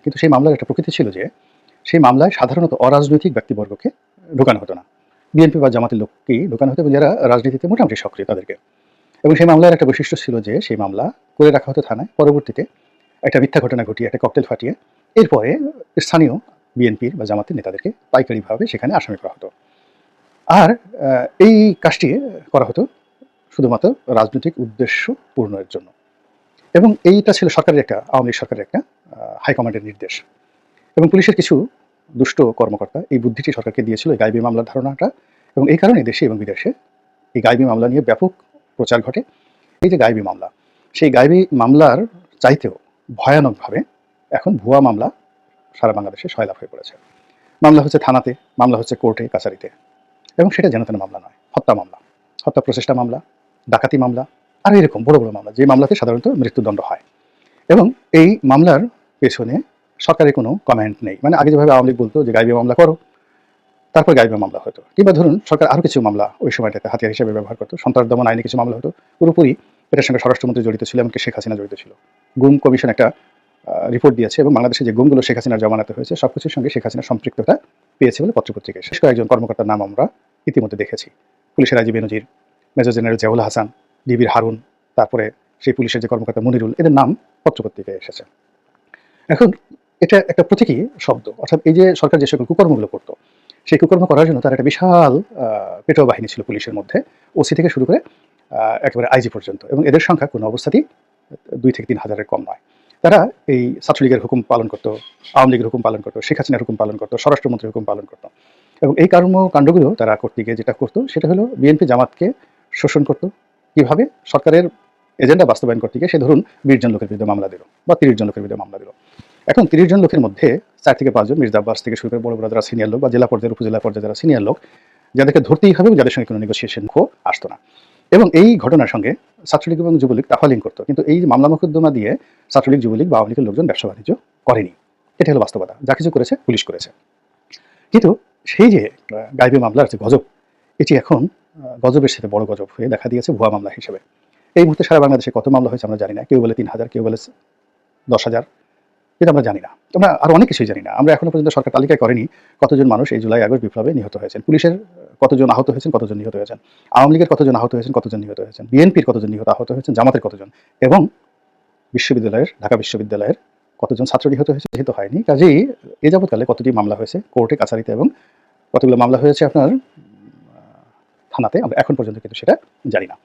কিন্তু সেই মামলার একটা প্রকৃতি ছিল যে সেই মামলায় সাধারণত অরাজনৈতিক ব্যক্তিবর্গকে ঢোকানো হতো না। বিএনপি বা জামাতের লোককেই ঢোকানো হতো এবং যারা রাজনীতিতে মোটামুটি সক্রিয় তাদেরকে। এবং সেই মামলার একটা বৈশিষ্ট্য ছিল যে সেই মামলা করে রাখা হতো থানায়। পরবর্তীতে একটা মিথ্যা ঘটনা ঘটিয়ে একটা ককটেল ফাটিয়ে এরপরে স্থানীয় বিএনপির বা জামাতের নেতাদেরকে পাইকারিভাবে সেখানে আসামি করা হতো। আর এই কাজটি করা হতো শুধুমাত্র রাজনৈতিক উদ্দেশ্য পূরণের জন্য। এবং এইটা ছিল সরকারের একটা আওয়ামী লীগ সরকারের একটা হাইকমান্ডের নির্দেশ। এবং পুলিশের কিছু দুষ্ট কর্মকর্তা এই বুদ্ধিটি সরকারকে দিয়েছিল এই গাইবী মামলার ধারণাটা। এবং এই কারণে দেশে এবং বিদেশে এই গাইবী মামলা নিয়ে ব্যাপক প্রচার ঘটে। এই যে গাইবী মামলা, সেই গাইবী মামলার চাইতেও ভয়ানকভাবে এখন ভুয়া মামলা সারা বাংলাদেশে সয়লাভ হয়ে পড়েছে। মামলা হচ্ছে থানাতে, মামলা হচ্ছে কোর্টে কাছারিতে, এবং সেটা যেন তেন মামলা নয়, হত্যা মামলা, হত্যা প্রচেষ্টা মামলা, ডাকাতি মামলা, আর এরকম বড় বড় মামলা, যে মামলাতে সাধারণত মৃত্যুদণ্ড হয়। এবং এই মামলার পেছনে সরকারের কোনো কমেন্ট নেই। মানে আগে যেভাবে আওয়ামী লীগ বলতো যে গাইবী মামলা করো, তারপর গাইবী মামলা হতো। কিংবা ধরুন সরকার আরও কিছু মামলা ওই সময়টাতে হাতিয়ার হিসেবে ব্যবহার করতো, সন্ত্রাস দমন আইনে কিছু মামলা হতো, পুরোপুরি এটার সঙ্গে স্বরাষ্ট্রমন্ত্রী জড়িত ছিল, এমনকি শেখ হাসিনা জড়িত ছিল। গুম কমিশন একটা রিপোর্ট দিয়েছে এবং বাংলাদেশে যে গুমগুলো শেখ হাসিনার জমানাতে হয়েছে সব কিছুর সঙ্গে শেখ হাসিনার সম্পৃক্ততা পেয়েছে বলে পত্রপত্রিকায় বেশ কয়েকজন কর্মকর্তার নাম আমরা ইতিমধ্যে দেখেছি। পুলিশের আইজি বেনজির, মেজর জেনারেল জিয়াউল হাসান, ডিবির হারুন, তারপরে সেই পুলিশের যে কর্মকর্তা মনিরুল, এদের নাম পত্রপত্রিকায় এসেছে। এখন এটা একটা প্রতীকী শব্দ, অর্থাৎ এই যে সরকার যে সকল কুকর্মগুলো করতো সেই কুকর্ম করার জন্য তার একটা বিশাল পেটোয়া বাহিনী ছিল পুলিশের মধ্যে, ওসি থেকে শুরু করে একেবারে আইজি পর্যন্ত, এবং এদের সংখ্যা কোনো অবস্থাতেই 2 থেকে 3 হাজারের কম নয়। তারা এই ছাত্রলীগের হুকুম পালন করতো, আওয়ামী লীগের হুকুম পালন করতো, শেখ হাসিনার হুকুম পালন করতো, স্বরাষ্ট্রমন্ত্রীর হুকুম পালন করতো। এবং এই কর্মকাণ্ডগুলো তারা করতে গিয়ে যেটা করতো সেটা হলো বিএনপি জামাতকে শোষণ করতো। কীভাবে? সরকারের এজেন্ডা বাস্তবায়ন করতে গিয়ে সে ধরুন 20 জন লোকের বিরুদ্ধে মামলা দিল বা 30 জন লোকের বিরুদ্ধে মামলা দিল। এখন 30 জন লোকের মধ্যে 4 থেকে 5 জন মির্জা আব্বাস থেকে শুরু করে বড় বড় যারা সিনিয়র লোক বা জেলা পর্যায়ের উপজেলা পর্যায়ে যারা সিনিয়র লোক, যাদেরকে ধরতেই হবে এবং যাদের সঙ্গে কোনো নেগোসিয়েশন আসতো না। এবং এই ঘটনার সঙ্গে ছাত্রলীগ এবং যুবলীগ তাফালিং করতো, কিন্তু এই মামলা মোকদ্দমা দিয়ে ছাত্রলীগ, যুবলীগ বা আওয়ামী লীগের লোকজন ব্যবসা বাণিজ্য করেনি। এটা হলো বাস্তবতা। যা কিছু করেছে পুলিশ করেছে। কিন্তু সেই যে গাইবী মামলার যে গজব, এটি এখন গজবের সাথে বড় গজব হয়ে দেখা দিয়েছে ভুয়া মামলা হিসেবে। এই মুহূর্তে সারা বাংলাদেশে কত মামলা হয়েছে আমরা জানি না। কেউ বলে 3000, কেউ বলে 10,000, কিন্তু আমরা জানি না। আমরা আরো অনেক কিছুই জানি না। আমরা এখনো পর্যন্ত সরকার তালিকায় করেনি কতজন মানুষ এই জুলাই আগস্ট বিপ্লবে নিহত হয়েছেন, পুলিশের কতজন আহত হয়েছেন, কতজন নিহত হয়েছেন, আওয়ামী লীগের কতজন আহত হয়েছেন, কতজন নিহত হয়েছেন, বিএনপির কতজন নিহত আহত হয়েছেন, জামাতের কতজন, এবং বিশ্ববিদ্যালয়ের, ঢাকা বিশ্ববিদ্যালয়ের কতজন ছাত্র নিহত হয়েছে, যেহেতু হয়নি। কাজেই এ যাবৎকালে কতটি মামলা হয়েছে কোর্টে কাছারিতে এবং কতগুলো মামলা হয়েছে আপনার থানাতে, আমরা এখন পর্যন্ত কিন্তু সেটা জানি না।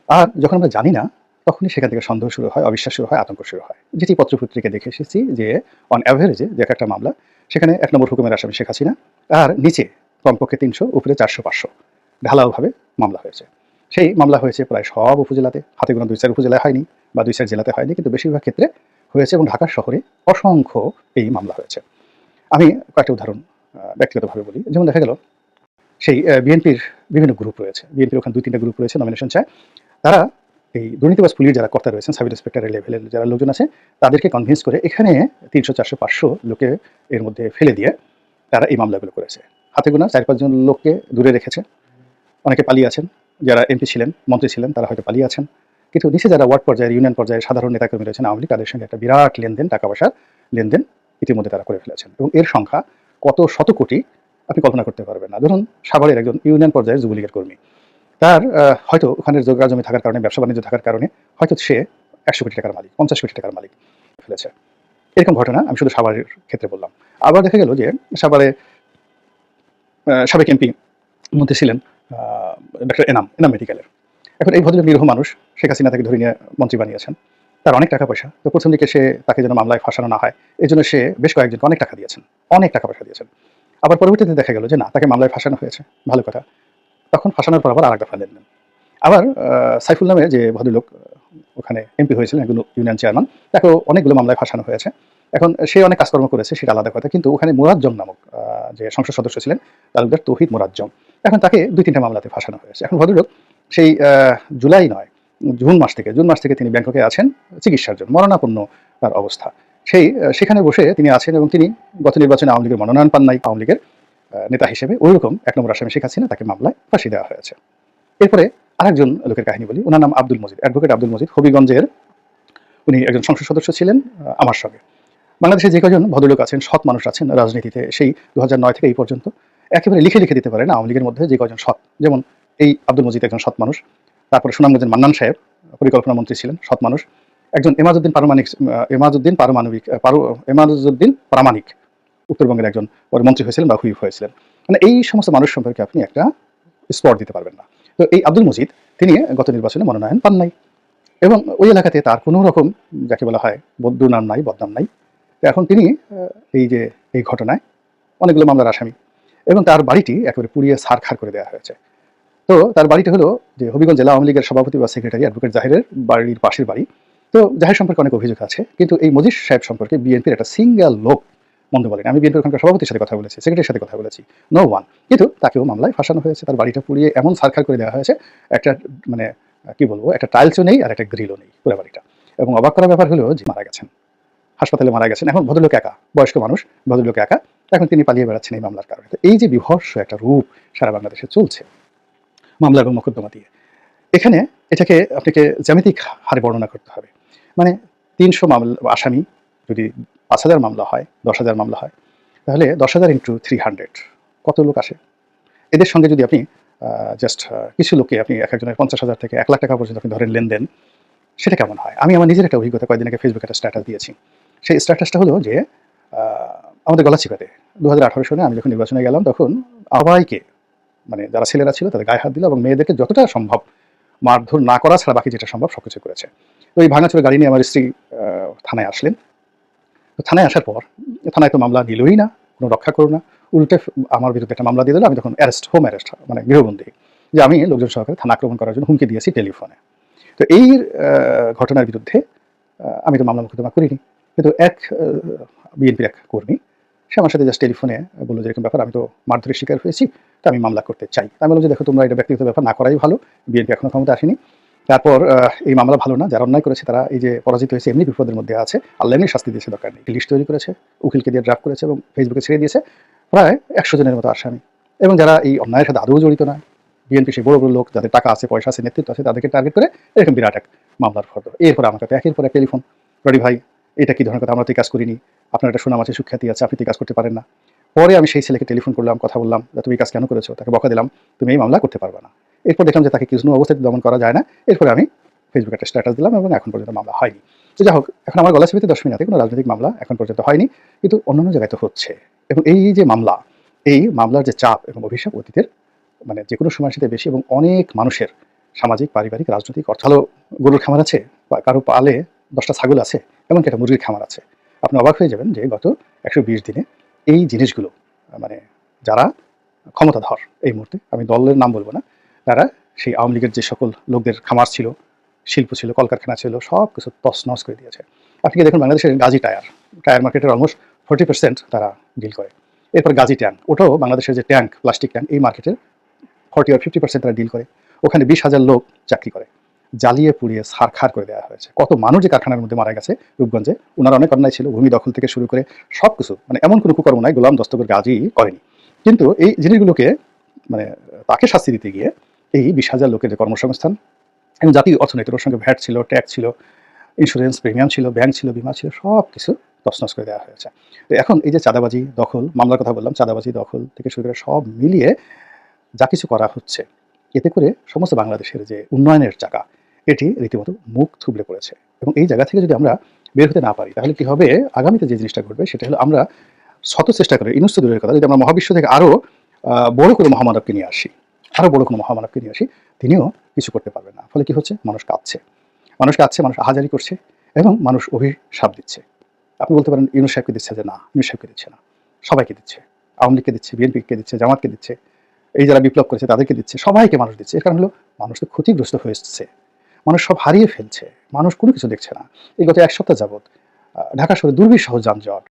আর যখন আমরা জানি না তখনই সেখান থেকে সন্দেহ শুরু হয়, অবিশ্বাস শুরু হয়, আতঙ্ক শুরু হয়। যেটি পত্রপত্রিকায় দেখে এসেছি যে অন অ্যাভারেজে যে একটা মামলা, সেখানে 1 নম্বর হুকুমের আসামি শেখ হাসিনা, আর নিচে কমপক্ষে 300, উপরে 400-500 ঢালাওভাবে মামলা হয়েছে। সেই মামলা হয়েছে প্রায় সব উপজেলাতে, হাতে গোনা 2-4 উপজেলায় হয়নি বা 2-4 জেলাতে হয়নি, কিন্তু বেশিরভাগ ক্ষেত্রে হয়েছে এবং ঢাকা শহরে অসংখ্য এই মামলা হয়েছে। আমি কয়েকটা উদাহরণ ব্যক্তিগতভাবে বলি। যেমন দেখা গেল সেই বিএনপির বিভিন্ন গ্রুপ রয়েছে, বিএনপির ওখানে 2-3টা গ্রুপ রয়েছে নমিনেশন চায়। তারা এই দুর্নীতিবাজ পুলিশ যারা কর্তা রয়েছেন, সাব ইন্সপেক্টরের লেভেলের যারা লোকজন আছে, তাদেরকে কনভিন্স করে এখানে 300, 400, 500 লোকে এর মধ্যে ফেলে দিয়ে তারা এই মামলাগুলো করেছে। হাতে গোনা 4-5 জন লোককে দূরে রেখেছে। অনেকে পালিয়ে আছেন, যারা এমপি ছিলেন, মন্ত্রী ছিলেন, তারা হয়তো পালিয়ে আছেন। কিন্তু নিচে যারা ওয়ার্ড পর্যায়ে, ইউনিয়ন পর্যায়ে সাধারণ নেতাকর্মী রয়েছেন আওয়ামী লীগ, তাদের সঙ্গে একটা বিরাট লেনদেন, টাকা পয়সার লেনদেন ইতিমধ্যে তারা করে ফেলেছেন, এবং এর সংখ্যা কত শত কোটি আপনি কল্পনা করতে পারবেন না। ধরুন সাভারের একজন ইউনিয়ন পর্যায়ের যুবলীগের কর্মী, তার হয়তো ওখানে জোগা জমি থাকার কারণে, ব্যবসা বাণিজ্য থাকার কারণে হয়তো সে 100 কোটি টাকার মালিক, 50 কোটি টাকার মালিক ফেলেছে। এরকম ঘটনা আমি শুধু সাভারের ক্ষেত্রে বললাম। আবার দেখা গেল যে সাভারে সাবেক এমপি মধ্যে ছিলেন ডক্টর এনাম মেডিকেলের। এখন এই ভদ্রলোক নিরীহ মানুষ, শেখ হাসিনা তাকে ধরে নিয়ে মন্ত্রী বানিয়েছেন, তার অনেক টাকা পয়সা। তো প্রথম দিকে সে তাকে যেন মামলায় ফাঁসানো না হয় এই জন্য সে বেশ কয়েকজনকে অনেক টাকা দিয়েছেন, অনেক টাকা পয়সা দিয়েছেন। আবার পরবর্তীতে দেখা গেল যে না, তাকে মামলায় ফাঁসানো হয়েছে, ভালো কথা। তখন ফাঁসানোর পর আবার আরেক দফা লেনদেন। আবার সাইফুল নামে যে ভদ্রলোক ওখানে এমপি হয়েছিলেন, একজন ইউনিয়ন চেয়ারম্যান, তাকেও অনেকগুলো মামলায় ফাঁসানো হয়েছে। এখন সে অনেক কাজকর্ম করেছে, সেটা আলাদা কথা, কিন্তু ওখানে মুরাজ্জম নামক যে সংসদ সদস্য ছিলেন, তালুকদার তৌহিদ মুরাজ্জম, এখন তাকে 2-3টা মামলাতে ফাঁসানো হয়েছে। এখন ভদ্রলোক সেই জুলাই নয়, জুন মাস থেকে তিনি ব্যাংককে আছেন চিকিৎসার জন্য, মরণাপন্ন তার অবস্থা। সেখানে বসে তিনি আছেন এবং তিনি গত নির্বাচনে আওয়ামী লীগের মনোনয়ন পান নাই, আওয়ামী লীগের নেতা হিসেবে ওইরকম 1 নম্বর আসামি শেখ হাসিনা, তাকে মামলায় ফাঁসি দেওয়া হয়েছে। এরপরে আরেকজন লোকের কাহিনী বলি, ওনার নাম আব্দুল মজিদ, অ্যাডভোকেট আব্দুল মজিদ, হবিগঞ্জের। উনি একজন সংসদ সদস্য ছিলেন আমার সঙ্গে। বাংলাদেশে যে কজন ভদ্রলোক আছেন, সৎ মানুষ আছেন রাজনীতিতে, সেই 2009 থেকে এই পর্যন্ত একেবারে লিখে লিখে দিতে পারেন আওয়ামী লীগের মধ্যে যে কজন সৎ। যেমন এই আব্দুল মজিদ একজন সৎ মানুষ, তারপরে সুনামগঞ্জের মান্নান সাহেব পরিকল্পনা মন্ত্রী ছিলেন, সৎ মানুষ। একজন এমাজউদ্দিন প্রামাণিক উত্তরবঙ্গের একজন ওর মন্ত্রী হয়েছিলেন বা হুইপ হয়েছিলেন। মানে এই সমস্ত মানুষ সম্পর্কে আপনি একটা স্পট দিতে পারবেন না। তো এই আব্দুল মজিদ তিনি গত নির্বাচনে মনোনয়ন পান নাই, এবং ওই এলাকাতে তার কোনো রকম যাকে বলা হয় দুর্নাম নাই, বদনাম নাই। তো এখন তিনি এই যে এই ঘটনায় অনেকগুলো মামলার আসামি, এবং তার বাড়িটি একেবারে পুড়িয়ে ছারখার করে দেওয়া হয়েছে। তো তার বাড়িটা হলো যে হবিগঞ্জ জেলা আওয়ামী লীগের সভাপতি বা সেক্রেটারি অ্যাডভোকেট জাহিরের বাড়ির পাশের বাড়ি। তো জাহির সম্পর্কে অনেক অভিযোগ আছে, কিন্তু এই মজিদ সাহেব সম্পর্কে বিএনপির একটা সিঙ্গেল লোক মন্দ বলেন। আমি বিএনপির ওখানকার সভাপতির সাথে কথা বলেছি, সেক্রেটারির সাথে কথা বলেছি, নো ওয়ান। কিন্তু তাকেও মামলায় ফাঁসানো হয়েছে, তার বাড়িটা পুড়িয়ে এমন ছারখার করে দেওয়া হয়েছে, একটা মানে কি বলবো, একটা টাইলসও নেই আর একটা গ্রিলও নেই পুরো বাড়িটা। এবং অবাক করার ব্যাপার হলো যে মারা গেছেন, হাসপাতালে মারা গেছেন। এখন ভদ্রলোক একা, বয়স্ক মানুষ, ভদ্রলোক একা, এখন তিনি পালিয়ে বেড়াচ্ছেন এই মামলার কারণে। তো এই যে বিভৎস একটা রূপ সারা বাংলাদেশে চলছে মামলা এবং মোকদ্দমা দিয়ে, এখানে এটাকে আপনাকে জ্যামিতিক হারে বর্ণনা করতে হবে। মানে 300 মামলা আসামি যদি 5,000 মামলা হয়, 10,000 মামলা হয়, তাহলে 10,000 ইন্টু 300 কত লোক আসে? এদের সঙ্গে যদি আপনি জাস্ট কিছু লোককে আপনি এক একজনের 50,000 থেকে 1 লাখ টাকা পর্যন্ত আপনি ধরেন লেনদেন, সেটা কেমন হয়? আমি আমার নিজের একটা অভিজ্ঞতা কয়েকদিন আগে ফেসবুকে একটা স্ট্যাটাস দিয়েছি। সেই স্ট্যাটাসটা হলো যে আমাদের গলাচিপাতে 2018 সালে আমি যখন নির্বাচনে গেলাম, তখন সবাইকে মানে যারা ছেলেরা ছিল তাদের গায়ে হাত দিল, এবং মেয়েদেরকে যতটা সম্ভব মারধর না করা ছাড়া বাকি যেটা সম্ভব সবকিছু করেছে। তো এই ভাঙাচোরা গাড়ি নিয়ে আমার স্ত্রী থানায় আসলেন। তো থানায় আসার পর থানায় তো মামলা নিলই না, কোনো রক্ষা করো না, উল্টে আমার বিরুদ্ধে একটা মামলা দিয়ে দিল। আমি তখন হোম অ্যারেস্ট মানে গৃহবন্দী, যে আমি লোকজন সহকারে থানা আক্রমণ করার জন্য হুমকি দিয়েছি টেলিফোনে। তো এই ঘটনার বিরুদ্ধে আমি তো মামলা মোকদ্দমা করিনি, কিন্তু এক বিএনপির এক কর্মী সে আমার সাথে জাস্ট টেলিফোনে বললো যে এরকম ব্যাপার, আমি তো মারধরের শিকার হয়েছি, তো আমি মামলা করতে চাই। আমি বললাম যে দেখো, তোমরা এটা ব্যক্তিগত ব্যাপার না করাই ভালো, বিএনপি এখনো ক্ষমতা আসেনি। তারপর এই মামলা ভালো না, যারা অন্যায় করেছে তারা এই যে পরাজিত হয়েছে এমনি বিপদের মধ্যে আছে, আল্লাহ এমনি শাস্তি দিয়েছে, দরকার নেই। লিস্ট তৈরি করেছে, উকিলকে দিয়ে ড্রাফট করেছে এবং ফেসবুকে ছেড়ে দিয়েছে প্রায় 100 জনের মতো আসামি, এবং যারা এই অন্যায়ের সাথে আদৌ জড়িত না, বিএনপি সেই বড় বড় লোক যাদের টাকা আছে, পয়সা আছে, নেতৃত্ব আছে, তাদেরকে টার্গেট করে এরকম বিরাট এক মামলার ফর্দ। এরপরে আমার কাছে একের পর এক টেলিফোন, রডি ভাই এটা কি ধরনের কথা, আমরা তো এই কাজ করিনি, আপনার একটা সুনাম আছে, সুখ্যাতি আছে, আপনি তো এই কাজ করতে পারেন না। পরে আমি সেই ছেলেকে টেলিফোন করলাম, কথা বললাম যে তুমি এই কাজ কেন করেছো, তাকে বকা দিলাম, তুমি এই মামলা করতে পারবে না। এরপর দেখলাম যে তাকে কিছু অবস্থায় দমন করা যায় না, এরপরে আমি ফেসবুকে একটা স্ট্যাটাস দিলাম, এবং এখন পর্যন্ত মামলা হয়নি। তো যাই হোক, এখন আমার গলাচিপাতে 10 মিনিটে কোনো রাজনৈতিক মামলা এখন পর্যন্ত হয়নি, কিন্তু অন্যান্য জায়গায় তো হচ্ছে। এবং এই যে মামলা, এই মামলার যে চাপ এবং অভিশাপ অতীতের মানে যে কোনো সময়ের সাথে বেশি, এবং অনেক মানুষের সামাজিক, পারিবারিক, রাজনৈতিক ভালো গরুর খামার আছে, বা কারো পালে 10টা ছাগল আছে, এমনকি একটা মুরগির খামার আছে। আপনি অবাক হয়ে যাবেন যে গত 120 দিনে এই জিনিসগুলো মানে যারা ক্ষমতাধর এই মুহূর্তে, আমি দলের নাম বলবো না, তারা সেই আওয়ামী লীগের যে সকল লোকদের খামার ছিল, শিল্প ছিল, কলকারখানা ছিল, সব কিছু তছনছ করে দিয়েছে। আপনি কি দেখুন, বাংলাদেশের গাজী টায়ার মার্কেটের অলমোস্ট 40% তারা ডিল করে। এরপর গাজী ট্যাঙ্ক, ওটাও বাংলাদেশের যে ট্যাঙ্ক, প্লাস্টিক ট্যাঙ্ক, এই মার্কেটের 40 আর 50% তারা ডিল করে। ওখানে 20,000 লোক চাকরি করে, জ্বালিয়ে পুড়িয়ে ছারখার করে দেওয়া হয়েছে। কত মানুষ যে কারখানার মধ্যে মারা গেছে রূপগঞ্জে, ওনার অনেক অন্যায় ছিল, ভূমি দখল থেকে শুরু করে সব কিছু, মানে এমন কোনো কুকর্ম নাই গোলাম দস্তগীর গাজী করেনি। কিন্তু এই জিনিসগুলোকে মানে তাকে শাস্তি দিতে গিয়ে এই 20,000 লোকের যে কর্মসংস্থান এবং জাতীয় অর্থনীতির, ওর সঙ্গে ভ্যাট ছিল, ট্যাক্স ছিল, ইন্স্যুরেন্স প্রিমিয়াম ছিল, ব্যাংক ছিল, বিমা ছিল, সব কিছু তছনছ করে দেওয়া হয়েছে। তো এখন এই যে চাঁদাবাজি, দখল, মামলার কথা বললাম, চাঁদাবাজি, দখল থেকে শুরু করে সব মিলিয়ে যা কিছু করা হচ্ছে, এতে করে সমস্ত বাংলাদেশের যে উন্নয়নের চাকা, এটি রীতিমতো মুখ থুবড়ে পড়েছে। এবং এই জায়গা থেকে যদি আমরা বের হতে না পারি, তাহলে কি হবে, আগামীতে যে জিনিসটা ঘটবে সেটা হলো আমরা শত চেষ্টা করে, ইনুস তো দূরের কথা, যদি আমরা মহাবিশ্ব থেকে আরও বড় কোনো মহামানবকে নিয়ে আসি, আরও বড় কোনো মহামানবকে নিয়ে আসি, তিনিও কিছু করতে পারবেন না। ফলে কি হচ্ছে, মানুষ কাঁদছে, মানুষ আহাজারি করছে, এবং মানুষ অভিশাপ দিচ্ছে। আপনি বলতে পারেন ইউনূস সাহেবকে দিচ্ছে, যে না, ইউনূস সাহেবকে দিচ্ছে না, সবাইকে দিচ্ছে, আওয়ামী লীগকে দিচ্ছে, বিএনপিকে দিচ্ছে, জামাতকে দিচ্ছে, এই যারা বিপ্লব করেছে তাদেরকে দিচ্ছে, সবাইকে মানুষ দিচ্ছে। এর কারণ হলো মানুষ তো ক্ষতিগ্রস্ত হয়েছে, মানুষ সব হারিয়ে ফেলছে, মানুষ কোনো কিছু দেখছে না। এই গত 1 সপ্তাহ যাবৎ ঢাকা শহরে দুর্বিষহ যানজট,